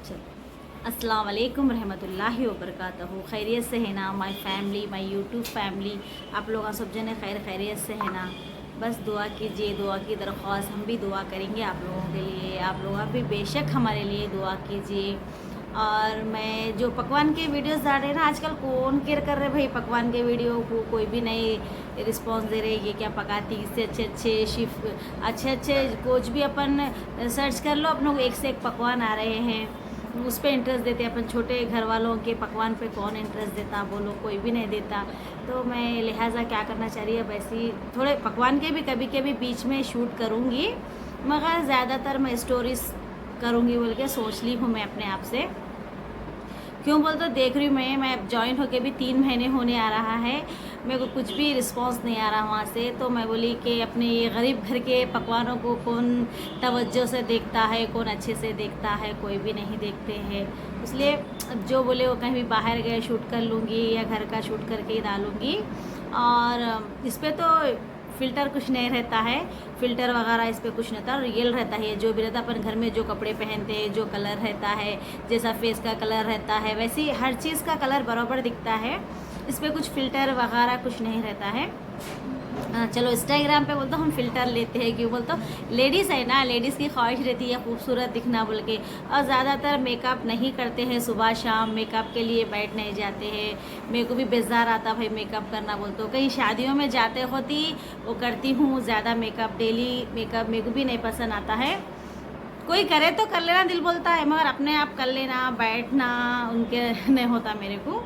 चलो अस्सलाम वालेकुम रहमतुल्लाहि व बरकातहू। खैरियत से है ना my family, my YouTube family? आप लोग सब जने खैरियत से है ना? बस दुआ कीजिए, दुआ की दरख्वास्त, हम भी दुआ करेंगे आप लोगों के लिए। आप लोग भी बेशक हमारे लिए दुआ कीजिए। और मैं जो पकवान के वीडियोस डाल रहे हैं ना, आजकल कौन केयर कर रहे भाई पकवान के वीडियो को, कोई भी नहीं रिस्पांस दे रहे। ये क्या पकाती, इससे अच्छे अच्छे शिफ अच्छे कुछ भी अपन सर्च कर लो, अपनों को एक से एक पकवान आ रहे हैं, उस पर इंटरेस्ट देते हैं। अपन छोटे घर वालों के पकवान पे कौन इंटरेस्ट देता, बोलो कोई भी नहीं देता। तो मैं लिहाजा क्या करना चाह रही है, वैसे थोड़े पकवान के भी कभी कभी बीच में शूट करूँगी, मगर ज़्यादातर मैं स्टोरीज करूँगी बोल के सोच ली हूँ मैं अपने आप से। क्यों बोल तो देख रही हूँ मैं ज्वाइन होके भी 3 महीने होने आ रहा है, मेरे को कुछ भी रिस्पांस नहीं आ रहा वहाँ से। तो मैं बोली कि अपने ये गरीब घर के पकवानों को कौन तवज्जो से देखता है, कौन अच्छे से देखता है, कोई भी नहीं देखते हैं। इसलिए जो बोले वो कहीं भी बाहर गए शूट कर लूँगी या घर का शूट करके ही डालूँगी। और इस पर तो फ़िल्टर कुछ नहीं रहता है, फ़िल्टर वगैरह इस पर कुछ नहीं रहता, रियल रहता है। जो भी रहता है अपन घर में जो कपड़े पहनते हैं, जो कलर रहता है, जैसा फेस का कलर रहता है, वैसे ही हर चीज़ का कलर बराबर दिखता है। इस पर कुछ फ़िल्टर वगैरह कुछ नहीं रहता है। चलो इंस्टाग्राम पे बोलते हम फ़िल्टर लेते हैं, क्यों बोलते लेडीज़ है ना, लेडीज़ की ख्वाहिश रहती है खूबसूरत दिखना बोल के, और ज़्यादातर मेकअप नहीं करते हैं। सुबह शाम मेकअप के लिए बैठ नहीं जाते हैं। मेरे को भी बेजार आता भाई मेकअप करना बोलते हो। कहीं शादियों में जाते होती वो करती हूँ ज़्यादा मेकअप, डेली मेकअप मेरे को भी नहीं पसंद आता है। कोई करे तो कर लेना दिल बोलता है, मगर अपने आप कर लेना बैठना उनके नहीं होता मेरे को।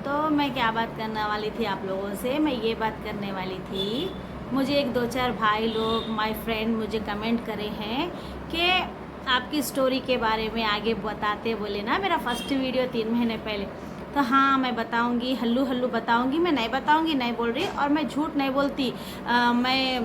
तो मैं क्या बात करने वाली थी आप लोगों से, मैं ये बात करने वाली थी, मुझे एक 2-4 भाई लोग माय फ्रेंड मुझे कमेंट करे हैं कि आपकी स्टोरी के बारे में आगे बताते बोले ना। मेरा फर्स्ट वीडियो 3 महीने पहले, तो हाँ मैं बताऊंगी, हल्लू हल्लू बताऊंगी, मैं नहीं बताऊंगी नहीं बोल रही, और मैं झूठ नहीं बोलती। मैं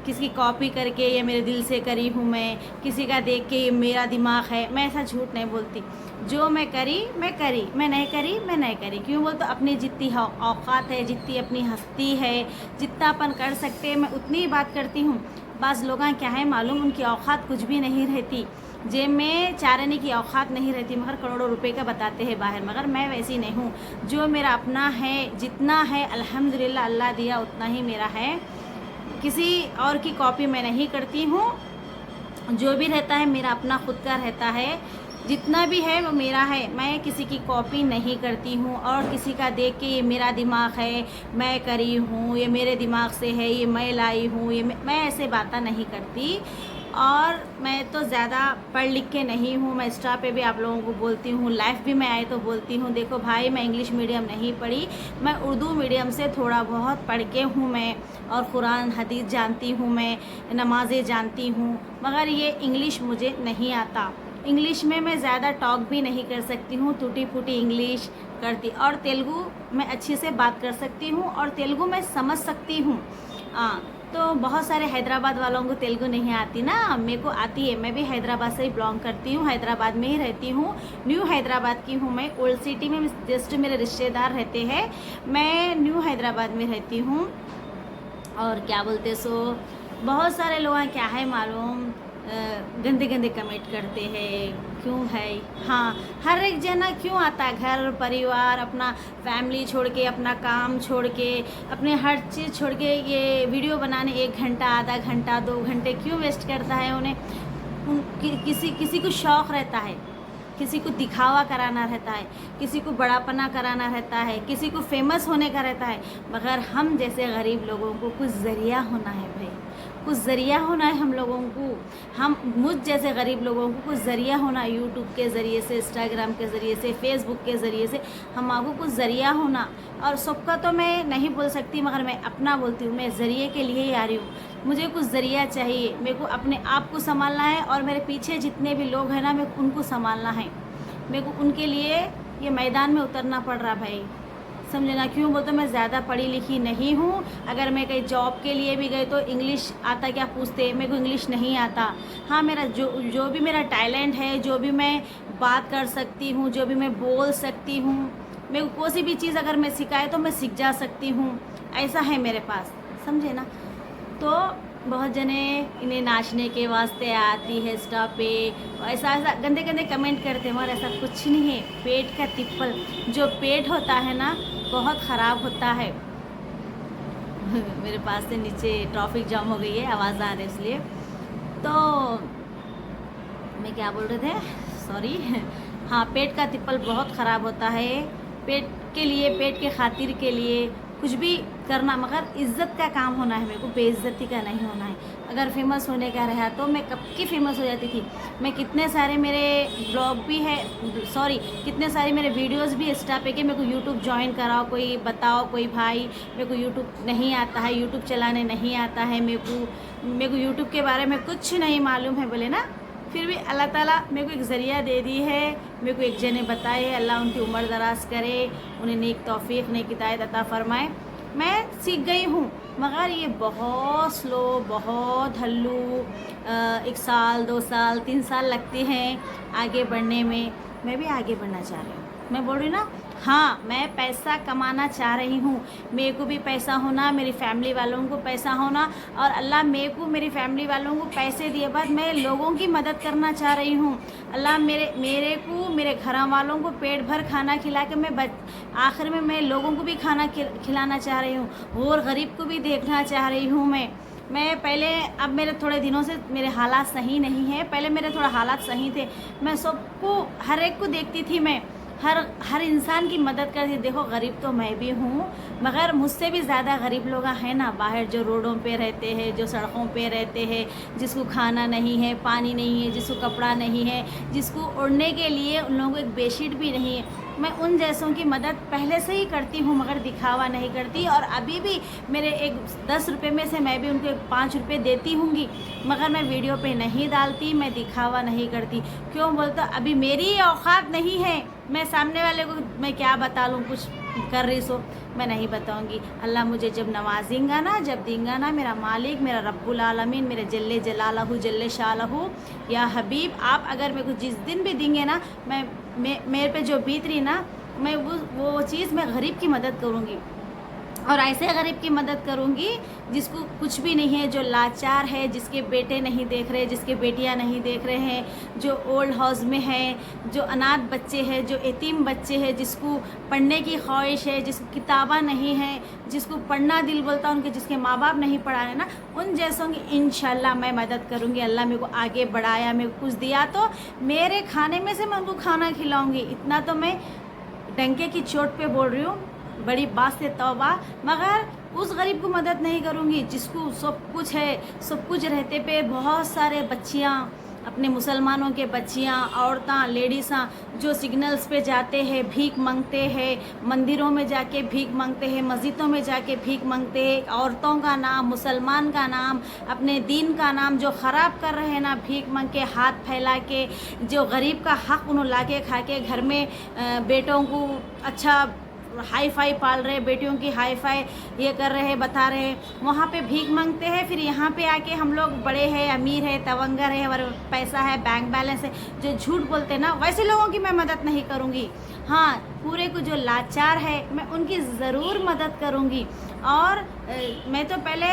किसी की कॉपी करके ये मेरे दिल से करी हूँ, मैं किसी का देख के ये मेरा दिमाग है, मैं ऐसा झूठ नहीं बोलती। जो मैं करी मैं करी, मैं नहीं करी मैं नहीं करी। क्यों बोल तो अपनी जितनी औकात है, जितनी अपनी हस्ती है, जितना अपन कर सकते हैं मैं उतनी ही बात करती हूँ। बस लोग क्या है मालूम, उनकी औकात कुछ भी नहीं रहती, जेब में चारने की औकात नहीं रहती, मगर करोड़ों रुपए का बताते हैं बाहर। मगर मैं वैसी नहीं हूँ। जो मेरा अपना है, जितना है अल्हम्दुलिल्लाह अल्लाह दिया उतना ही मेरा है। किसी और की कॉपी मैं नहीं करती हूँ। जो भी रहता है मेरा अपना खुद का रहता है, जितना भी है वो मेरा है। मैं किसी की कॉपी नहीं करती हूँ, और किसी का देख के ये मेरा दिमाग है मैं करी हूँ, ये मेरे दिमाग से है, ये मैं लाई हूँ, ये मैं ऐसे बातें नहीं करती। और मैं तो ज़्यादा पढ़ लिख के नहीं हूँ। मैं इंस्टा पे भी आप लोगों को बोलती हूँ, लाइफ भी मैं आए तो बोलती हूँ, देखो भाई मैं इंग्लिश मीडियम नहीं पढ़ी, मैं उर्दू मीडियम से थोड़ा बहुत पढ़ के हूँ मैं, और कुरान हदीस जानती हूँ मैं, नमाज़ें जानती हूँ, मगर ये इंग्लिश मुझे नहीं आता। इंग्लिश में मैं ज़्यादा टॉक भी नहीं कर सकती हूँ, टूटी फूटी इंग्लिश करती। और तेलुगु मैं अच्छी से बात कर सकती हूँ, और तेलुगु मैं समझ सकती हूँ। तो बहुत सारे हैदराबाद वालों को तेलुगु नहीं आती ना, मेरे को आती है। मैं भी हैदराबाद से ही बिलोंग करती हूँ, हैदराबाद में ही रहती हूँ, न्यू हैदराबाद की हूँ मैं। ओल्ड सिटी में जस्ट मेरे रिश्तेदार रहते हैं, मैं न्यू हैदराबाद में रहती हूँ। और क्या बोलते सो बहुत सारे लोग क्या है मालूम, गंदे गंदे कमेंट करते हैं। क्यों है, हाँ हर एक जना क्यों आता है, घर परिवार अपना फैमिली छोड़ के, अपना काम छोड़ के, अपने हर चीज़ छोड़ के ये वीडियो बनाने 1 घंटा, आधा घंटा, 2 घंटे क्यों वेस्ट करता है उन्हें। किसी को शौक़ रहता है, किसी को दिखावा कराना रहता है, किसी को बड़ापना कराना रहता है, किसी को फेमस होने का रहता है। मगर हम जैसे गरीब लोगों को कुछ ज़रिया होना है भाई, कुछ ज़रिया होना है हम लोगों को। हम मुझ जैसे गरीब लोगों को कुछ ज़रिया होना, यूट्यूब के ज़रिए से, इंस्टाग्राम के ज़रिए से, फेसबुक के ज़रिए से हमारे कुछ ज़रिया होना। और सबका तो मैं नहीं बोल सकती, मगर मैं अपना बोलती हूँ, मैं ज़रिए के लिए ही आ रही हूँ। मुझे कुछ ज़रिया चाहिए, मेरे को अपने आप को संभालना है, और मेरे पीछे जितने भी लोग हैं ना, मेरे को उनको संभालना है। मेरे को उनके लिए ये मैदान में उतरना पड़ रहा भाई, समझे ना। क्यों बोलते मैं ज़्यादा पढ़ी लिखी नहीं हूँ। अगर मैं कहीं जॉब के लिए भी गई तो इंग्लिश आता क्या पूछते, मेरे को इंग्लिश नहीं आता। हाँ मेरा जो भी मेरा टैलेंट है, जो भी मैं बात कर सकती हूँ, जो भी मैं बोल सकती हूँ, मेरे को कोई भी चीज़ अगर मैं सिखाए तो मैं सीख जा सकती हूँ, ऐसा है मेरे पास, समझे ना। तो बहुत जने इन्हें नाचने के वास्ते आती है इंस्टा पे, ऐसा ऐसा गंदे गंदे कमेंट करते हैं, मगर ऐसा कुछ नहीं है। पेट का तिप्पल, जो पेट होता है ना बहुत ख़राब होता है। मेरे पास से नीचे ट्रैफिक जाम हो गई है, आवाज़ आ रही है इसलिए। तो मैं क्या बोल रहे थे, सॉरी। हाँ, पेट का तिप्पल बहुत ख़राब होता है। पेट के लिए, पेट के खातिर के लिए कुछ भी करना, मगर इज़्ज़त का काम होना है, मेरे को बेइज्जती का नहीं होना है। अगर फेमस होने का रहा तो मैं कब की फेमस हो जाती थी। मैं कितने सारे मेरे ब्लॉग भी है, सॉरी कितने सारे मेरे वीडियोस भी इंस्टा पे के मेरे को यूट्यूब ज्वाइन कराओ, कोई बताओ, कोई भाई मेरे को यूट्यूब नहीं आता है, यूट्यूब चलाने नहीं आता है, मेरे को यूट्यूब के बारे में कुछ नहीं मालूम है बोले ना, फिर भी अल्लाह ताला मेरे को एक ज़रिया दे दी है, मेरे को एक जने बताए है। अल्लाह उनकी उम्र दराज करे, उन्हें नेक तौफीक नेक हिदायत अता फरमाए। मैं सीख गई हूँ, मगर ये बहुत स्लो, बहुत हल्लू, 1 साल 2 साल 3 साल लगते हैं आगे बढ़ने में। मैं भी आगे बढ़ना चाह रही हूँ, मैं बोल रही हूँ ना, हाँ मैं पैसा कमाना चाह रही हूँ। मेरे को भी पैसा होना, मेरी फैमिली वालों को पैसा होना, और अल्लाह मेरे को मेरी फैमिली वालों को पैसे दिए बाद मैं लोगों की मदद करना चाह रही हूँ। अल्लाह मेरे को, मेरे घर वालों को पेट भर खाना खिला के मैं आखिर में मैं लोगों को भी खाना खिलाना चाह रही हूँ, और गरीब को भी देखना चाह रही हूँ। मैं पहले, अब मेरे थोड़े दिनों से मेरे हालात सही नहीं है, पहले मेरे थोड़ा हालात सही थे। मैं सबको, हर एक को देखती थी, मैं हर इंसान की मदद करती। देखो गरीब तो मैं भी हूँ, मगर मुझसे भी ज़्यादा गरीब लोग हैं ना बाहर, जो रोडों पे रहते हैं, जो सड़कों पे रहते हैं, जिसको खाना नहीं है, पानी नहीं है, जिसको कपड़ा नहीं है, जिसको ओढ़ने के लिए उन लोगों को एक बेडशीट भी नहीं है। मैं उन जैसों की मदद पहले से ही करती हूँ, मगर दिखावा नहीं करती। और अभी भी मेरे एक 10 रुपये में से मैं भी उनको 5 रुपये देती हूँगी, मगर मैं वीडियो पे नहीं डालती, मैं दिखावा नहीं करती। क्यों बोलता, अभी मेरी औकात नहीं है, मैं सामने वाले को मैं क्या बता लूँ, कुछ कर रही सो मैं नहीं बताऊँगी। अल्लाह मुझे जब नवाजेगा ना, जब देंगा ना, मेरा मालिक, मेरा रब्बुल आलमीन, मेरे जल्ले जलालहू जल्ले शालहू या हबीब, आप अगर मेरे को जिस दिन भी देंगे ना, मेरे पे जो बीत रही ना, मैं वो चीज़ मैं गरीब की मदद करूँगी। और ऐसे गरीब की मदद करूँगी जिसको कुछ भी नहीं है, जो लाचार है, जिसके बेटे नहीं देख रहे, जिसके बेटियां नहीं देख रहे हैं, जो ओल्ड हाउस में हैं, जो अनाथ बच्चे हैं, जो यतीम बच्चे हैं, जिसको पढ़ने की ख्वाहिश है, जिसको किताबें नहीं है, जिसको पढ़ना दिल बोलता है, उनके जिसके माँ बाप नहीं पढ़ाए ना, उन जैसों की इंशाल्लाह मैं मदद करूँगी। अल्लाह मेरे को आगे बढ़ाया, मेरे को कुछ दिया तो मेरे खाने में से मैं उनको खाना खिलाऊँगी। इतना तो मैं डंके की चोट पे बोल रही हूँ, बड़ी बात से तौबा। मगर उस गरीब को मदद नहीं करूँगी जिसको सब कुछ है, सब कुछ रहते पे बहुत सारे बच्चियाँ, अपने मुसलमानों के बच्चियाँ, औरतां, लेडीज़ां जो सिग्नल्स पे जाते हैं, भीख मांगते हैं, मंदिरों में जाके भीख मांगते हैं, मस्जिदों में जाके भीख मांगते हैं। औरतों का नाम, मुसलमान का नाम, अपने दीन का नाम जो ख़राब कर रहे हैं ना, भीख मांग के, हाथ फैला के, जो गरीब का हक़ उन्होंने ला के खा के, घर में बेटों को अच्छा हाई फाई पाल रहे, बेटियों की हाई फाई ये कर रहे हैं, बता रहे हैं, वहाँ पे भीख मांगते हैं। फिर यहाँ पे आके हम लोग बड़े हैं, अमीर है, तवंगर है, हमारे पैसा है, बैंक बैलेंस है, जो झूठ बोलते हैं ना, वैसे लोगों की मैं मदद नहीं करूँगी। हाँ, पूरे को जो लाचार है मैं उनकी ज़रूर मदद करूँगी। और मैं तो पहले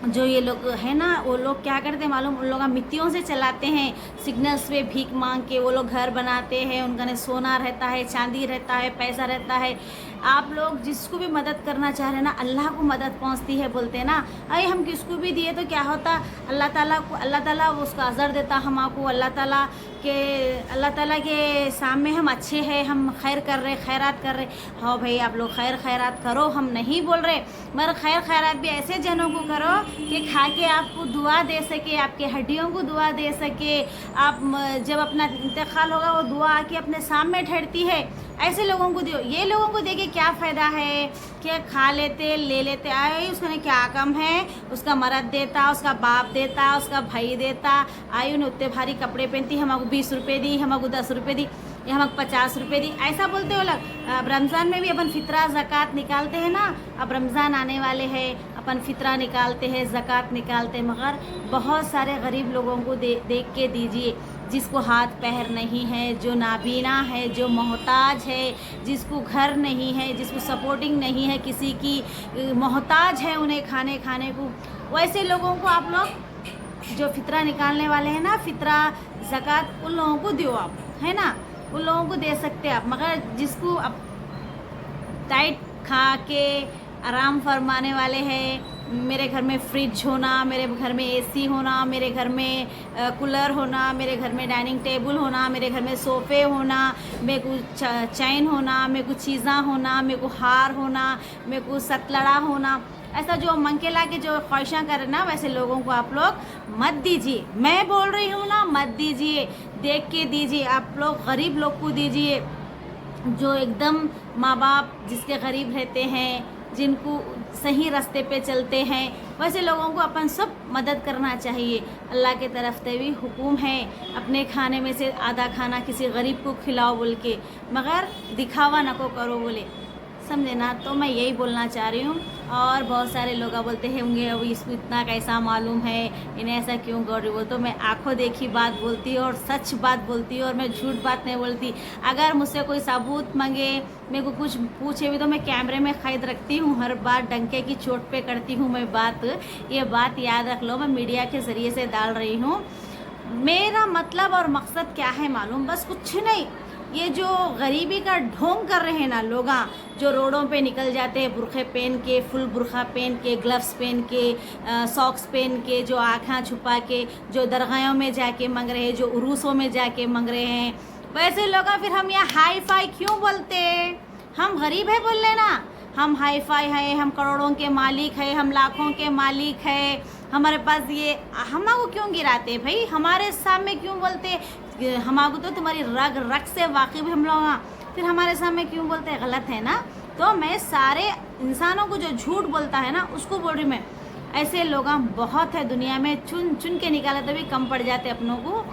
जो ये लोग हैं ना, वो लोग क्या करते हैं मालूम, उन लोग मिट्टियों से चलाते हैं, सिग्नल्स पे भीख मांग के वो लोग घर बनाते हैं, उनका ने सोना रहता है, चांदी रहता है, पैसा रहता है। आप लोग जिसको भी मदद करना चाह रहे हैं ना, अल्लाह को मदद पहुंचती है, बोलते हैं ना, अरे हम किसको भी दिए तो क्या होता, अल्लाह ताला उसका अज़र देता हमको। अल्लाह ताला के सामने हम अच्छे हैं, हम खैर कर रहे, खैरात कर रहे। हाँ भाई, आप लोग खैर खैरात करो, हम नहीं बोल रहे, मगर खैर खैरात भी ऐसे जनों को करो कि खा के आपको दुआ दे सके, आपके हड्डियों को दुआ दे सके। आप जब अपना इंतकाल होगा, वो दुआ आके अपने सामने ठहरती है। ऐसे लोगों को दो। ये लोगों को दे के क्या फ़ायदा है, क्या खा लेते, ले लेते, आए उसने क्या कम है, उसका मर्द देता, उसका बाप देता, उसका भाई देता, आई उन्हें उतने भारी कपड़े पहनती, हमको 20 रुपये दी, हमको 10 रुपये दी, या हमको 50 रुपये दी, ऐसा बोलते हो लोग। अब रमज़ान में भी अपन फितरा ज़कात निकालते हैं ना, अब रमज़ान आने वाले हैं, अपन फितरा निकालते हैं, ज़कात निकालते हैं, मगर बहुत सारे गरीब लोगों को देख के दीजिए, जिसको हाथ पैर नहीं है, जो नाबीना है, जो मोहताज है, जिसको घर नहीं है, जिसको सपोर्टिंग नहीं है, किसी की मोहताज है उन्हें खाने को, वैसे लोगों को आप लोग जो फितरा निकालने वाले हैं ना, फितरा ज़कात, उन लोगों को दो आप, है ना, उन लोगों को दे सकते हैं आप। मगर जिसको अब टाइट खा के आराम फरमाने वाले हैं, मेरे घर में फ्रिज होना, मेरे घर में एसी होना, मेरे घर में कूलर होना, मेरे घर में डाइनिंग टेबल होना, मेरे घर में सोफ़े होना, मेरे को चैन होना, मेरे को चीज़ा होना, मेरे को हार होना, मेरे को सतलड़ा होना, ऐसा जो मंगे ला के जो ख्वाहिशां करें ना, वैसे लोगों को आप लोग मत दीजिए। मैं बोल रही हूँ ना, मत दीजिए, देख के दीजिए। आप लोग गरीब लोग को दीजिए, जो एकदम माँ बाप जिसके गरीब रहते हैं, जिनको सही रास्ते पे चलते हैं, वैसे लोगों को अपन सब मदद करना चाहिए। अल्लाह के तरफ से भी हुक्म है, अपने खाने में से आधा खाना किसी गरीब को खिलाओ बोल के, मगर दिखावा न को करो बोले, समझे ना। तो मैं यही बोलना चाह रही हूँ। और बहुत सारे लोग बोलते हैं होंगे अब इसको इतना कैसा मालूम है, इन्हें ऐसा क्यों कर रही हो। तो मैं आंखों देखी बात बोलती हूँ और सच बात बोलती हूँ, और मैं झूठ बात नहीं बोलती। अगर मुझसे कोई सबूत मांगे, मेरे को कुछ पूछे भी, तो मैं कैमरे में कैद रखती हूँ, हर बार डंके की चोट पे करती हूँ मैं बात। ये बात याद रख लो, मैं मीडिया के ज़रिए से डाल रही हूँ। मेरा मतलब और मकसद क्या है मालूम, बस कुछ नहीं। ये जो गरीबी का ढोंग कर रहे हैं ना लोग, जो रोडों पे निकल जाते हैं बुरखे पहन के, फुल बुरखा पहन के, ग्लव्स पहन के, सॉक्स पहन के, जो आँखें छुपा के, जो दरगाहों में जाके मांग रहे हैं, जो उरूसों में जाके मांग रहे हैं, वैसे लोग फिर हम यहाँ हाई फाई क्यों बोलते हैं? हम गरीब है बोल लेना, हम हाई फाई है, हम करोड़ों के मालिक है, हम लाखों के मालिक है, हमारे पास ये, हमको क्यों गिराते भाई? हमारे सामने क्यों बोलते? हमको तो तुम्हारी रग रग से वाकिफ हम लोग, फिर हमारे सामने क्यों बोलते हैं? गलत है ना। तो मैं सारे इंसानों को जो झूठ बोलता है ना, उसको बोल रही मैं। ऐसे लोग बहुत है दुनिया में, चुन चुन के निकाले तो भी कम पड़ जाते अपनों को,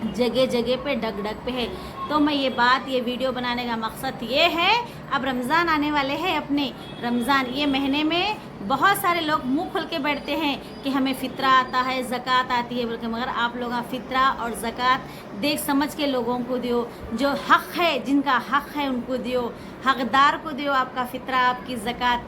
जगह जगह पे डग डग पे है। तो मैं ये बात, ये वीडियो बनाने का मकसद ये है, अब रमज़ान आने वाले हैं अपने, रमज़ान ये महीने में बहुत सारे लोग मुंह खोल के बैठते हैं कि हमें फ़ितरा आता है, ज़कात आती है बोल के, मगर आप लोग फ़ितरा और ज़कात देख समझ के लोगों को दियो। जो हक़ है, जिनका हक़ है उनको दियो, हक़दार को दियो आपका फ़ितरा, आपकी ज़कात।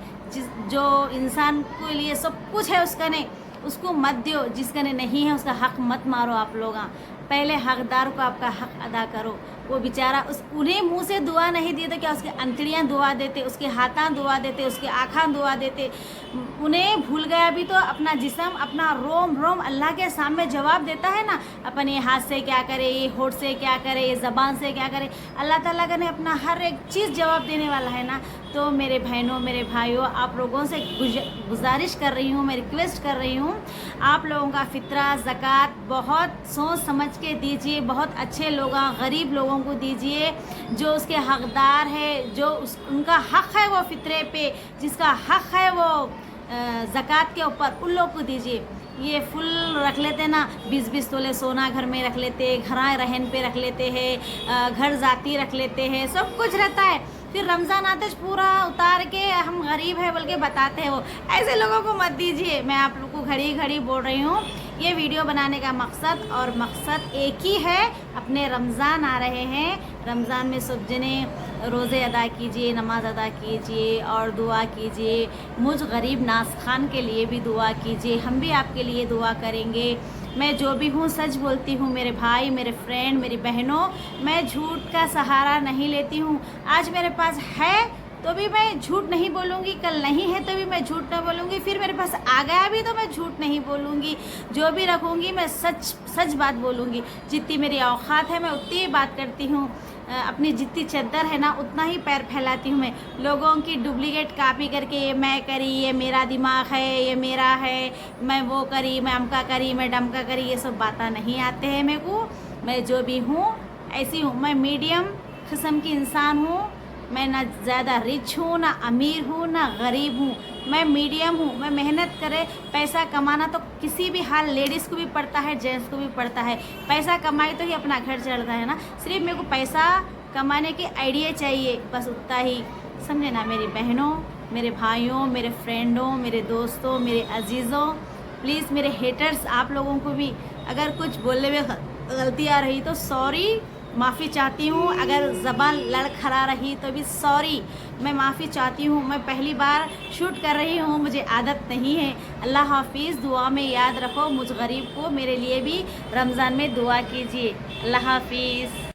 जो इंसान के लिए सब कुछ है उसका नहीं, उसको मत दियो। जिसका नहीं है उसका हक़ मत मारो आप लोग। पहले हक़दार को आपका हक़ अदा करो। वो बेचारा उन्हें मुंह से दुआ नहीं दिए तो क्या उसके अंतड़ियाँ दुआ देते, उसके हाथां दुआ देते, उसके आँखां दुआ देते। उन्हें भूल गया भी तो अपना जिस्म, अपना रोम रोम अल्लाह के सामने जवाब देता है ना। अपन ये हाथ से क्या करे, ये होठ से क्या करे, ये ज़बान से क्या करे, अल्लाह ताला का ने अपना हर एक चीज़ जवाब देने वाला है ना। तो मेरे बहनों, मेरे भाइयों, आप लोगों से गुजारिश कर रही हूँ, मैं रिक्वेस्ट कर रही हूँ, आप लोगों का फ़ितरा ज़कात बहुत सोच समझ के दीजिए। बहुत अच्छे लोग, गरीब लोगों को दीजिए, जो उसके हक़दार है, जो उनका हक़ है वो फ़ितरे पे, जिसका हक़ है वो ज़कात के ऊपर, उन लोग को दीजिए। ये फुल रख लेते ना, 20-20 तोले सोना घर में रख लेते, घरां रहन पे रख लेते हैं, घर जाती रख लेते हैं, सब कुछ रहता है। फिर रमज़ान आते पूरा उतार के हम गरीब है बोल के बताते हैं। वो ऐसे लोगों को मत दीजिए। मैं आप लोग को घड़ी घड़ी बोल रही हूँ, ये वीडियो बनाने का मकसद एक ही है। अपने रमज़ान आ रहे हैं, रमज़ान में सब जने रोज़े अदा कीजिए, नमाज अदा कीजिए और दुआ कीजिए। मुझ गरीब नास खान के लिए भी दुआ कीजिए, हम भी आपके लिए दुआ करेंगे। मैं जो भी हूँ सच बोलती हूँ मेरे भाई, मेरे फ्रेंड, मेरी बहनों। मैं झूठ का सहारा नहीं लेती हूँ। आज मेरे पास है तो भी मैं झूठ नहीं बोलूँगी, कल नहीं है तो भी मैं झूठ नहीं बोलूँगी, फिर मेरे पास आ गया भी तो मैं झूठ नहीं बोलूँगी। जो भी रखूँगी मैं सच बात बोलूँगी। जितनी मेरी औकात है मैं उतनी ही बात करती हूँ। अपनी जितनी चद्दर है ना उतना ही पैर फैलाती हूँ मैं। लोगों की डुप्लीकेट कॉपी करके ये मैं करी, ये मेरा दिमाग है, ये मेरा है, मैं वो करी, मैं अमका करी, मैं डमका करी, ये सब बातें नहीं आते हैं मेरे को। मैं जो भी हूँ ऐसी हूँ। मैं मीडियम किस्म की इंसान हूँ। मैं ना ज़्यादा रिच हूँ, ना अमीर हूँ, ना गरीब हूँ। मैं मीडियम हूँ। मैं मेहनत करे, पैसा कमाना तो किसी भी हाल लेडीज़ को भी पड़ता है, जेंट्स को भी पड़ता है। पैसा कमाई तो ही अपना घर चलता है ना। सिर्फ मेरे को पैसा कमाने के आइडिया चाहिए, बस उतना ही, समझे ना मेरी बहनों, मेरे भाइयों, मेरे फ्रेंडों, मेरे दोस्तों, मेरे अजीज़ों, प्लीज़ मेरे हेटर्स, आप लोगों को भी अगर कुछ बोलने में गलती आ रही तो सॉरी, माफ़ी चाहती हूँ। अगर ज़बान लड़खड़ा रही तो भी सॉरी, मैं माफ़ी चाहती हूँ। मैं पहली बार शूट कर रही हूँ, मुझे आदत नहीं है। अल्लाह हाफिज़। दुआ में याद रखो मुझ गरीब को, मेरे लिए भी रमज़ान में दुआ कीजिए। अल्लाह हाफिज़।